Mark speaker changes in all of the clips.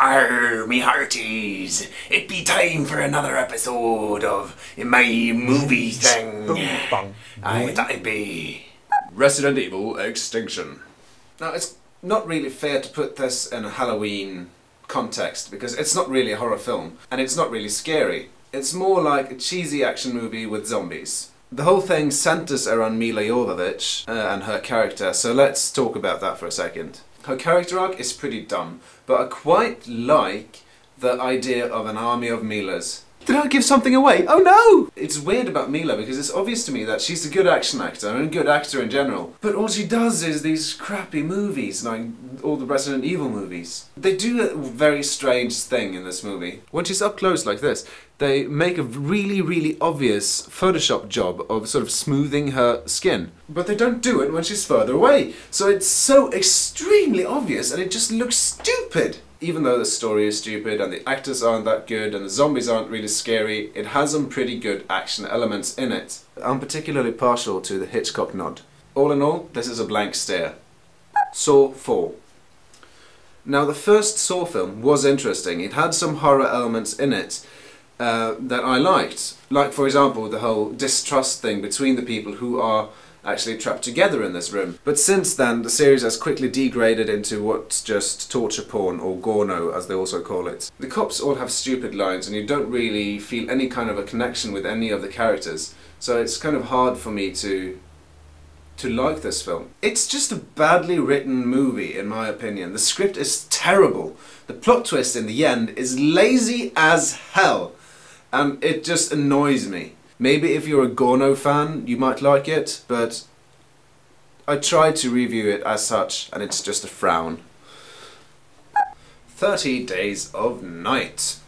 Speaker 1: Arr, me hearties, it be time for another episode of my movie thing. I thought it'd be Resident Evil Extinction. Now, it's not really fair to put this in a Halloween context, because it's not really a horror film, and it's not really scary. It's more like a cheesy action movie with zombies. The whole thing centers around Milla Jovovich and her character, so let's talk about that for a second. Her character arc is pretty dumb, but I quite like the idea of an army of Millas. Did I give something away? Oh no! It's weird about Milla because it's obvious to me that she's a good action actor and a good actor in general. But all she does is these crappy movies, like all the Resident Evil movies. They do a very strange thing in this movie. When she's up close like this, they make a really obvious Photoshop job of sort of smoothing her skin. But they don't do it when she's further away. So it's so extremely obvious and it just looks stupid. Even though the story is stupid and the actors aren't that good and the zombies aren't really scary, it has some pretty good action elements in it. I'm particularly partial to the Hitchcock nod. All in all, this is a blank stare. Saw 4. Now, the first Saw film was interesting. It had some horror elements in it that I liked. Like, for example, the whole distrust thing between the people who are actually trapped together in this room. But since then, the series has quickly degraded into what's just torture porn, or gorno as they also call it. The cops all have stupid lines and you don't really feel any kind of a connection with any of the characters, so it's kind of hard for me to like this film. It's just a badly written movie, in my opinion. The script is terrible. The plot twist in the end is lazy as hell, and it just annoys me. Maybe if you're a Gorno fan, you might like it, but I tried to review it as such, and it's just a frown. 30 Days of Night.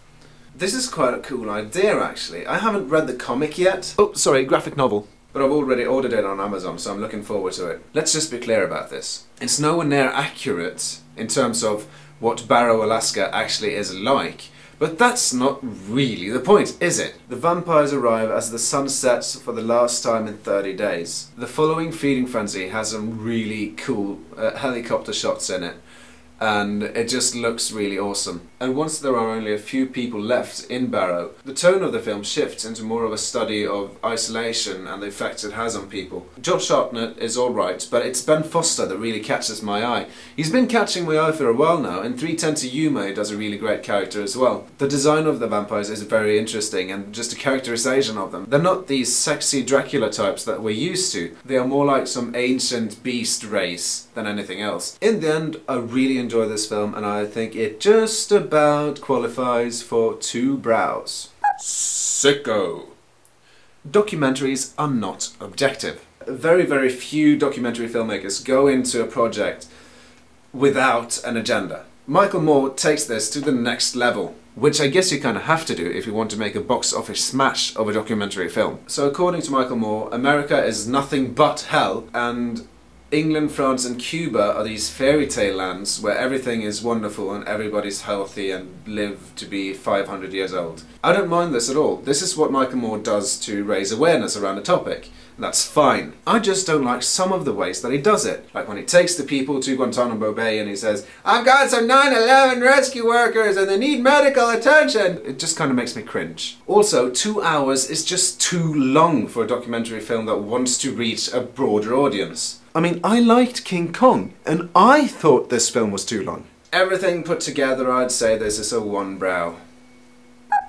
Speaker 1: This is quite a cool idea, actually. I haven't read the comic yet. Oh, sorry, graphic novel. But I've already ordered it on Amazon, so I'm looking forward to it. Let's just be clear about this. It's nowhere near accurate in terms of what Barrow, Alaska actually is like. But that's not really the point, is it? The vampires arrive as the sun sets for the last time in 30 days. The following feeding frenzy has some really cool helicopter shots in it, and it just looks really awesome. And once there are only a few people left in Barrow, the tone of the film shifts into more of a study of isolation and the effects it has on people. Josh Hartnett is alright, but it's Ben Foster that really catches my eye. He's been catching my eye for a while now, and 310 to Yuma does a really great character as well. The design of the vampires is very interesting, and just the characterization of them. They're not these sexy Dracula types that we're used to. They are more like some ancient beast race than anything else. In the end, I really enjoy this film, and I think it just about qualifies for 2 brows. Sicko. Documentaries are not objective. Very few documentary filmmakers go into a project without an agenda. Michael Moore takes this to the next level, which I guess you kind of have to do if you want to make a box office smash of a documentary film. So according to Michael Moore, America is nothing but hell, and England, France and Cuba are these fairy tale lands where everything is wonderful and everybody's healthy and live to be 500 years old. I don't mind this at all. This is what Michael Moore does to raise awareness around a topic. That's fine. I just don't like some of the ways that he does it. Like when he takes the people to Guantanamo Bay and he says, "I've got some 9/11 rescue workers and they need medical attention." It just kind of makes me cringe. Also, 2 hours is just too long for a documentary film that wants to reach a broader audience. I mean, I liked King Kong, and I thought this film was too long. Everything put together, I'd say this is a 1 brow.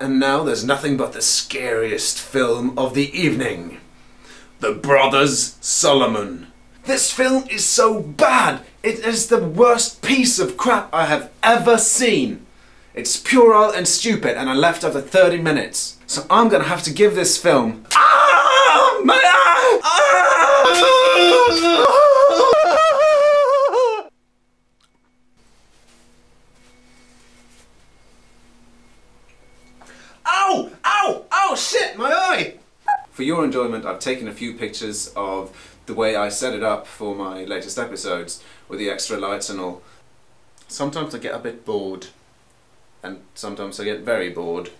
Speaker 1: And now there's nothing but the scariest film of the evening. The Brothers Solomon. This film is so bad! It is the worst piece of crap I have ever seen. It's puerile and stupid, and I left after 30 minutes. So I'm gonna have to give this film... Ah! My eye! Ah! Ow! Ow! Ow! Shit! My eye! For your enjoyment, I've taken a few pictures of the way I set it up for my latest episodes, with the extra lights and all. Sometimes I get a bit bored, and sometimes I get very bored.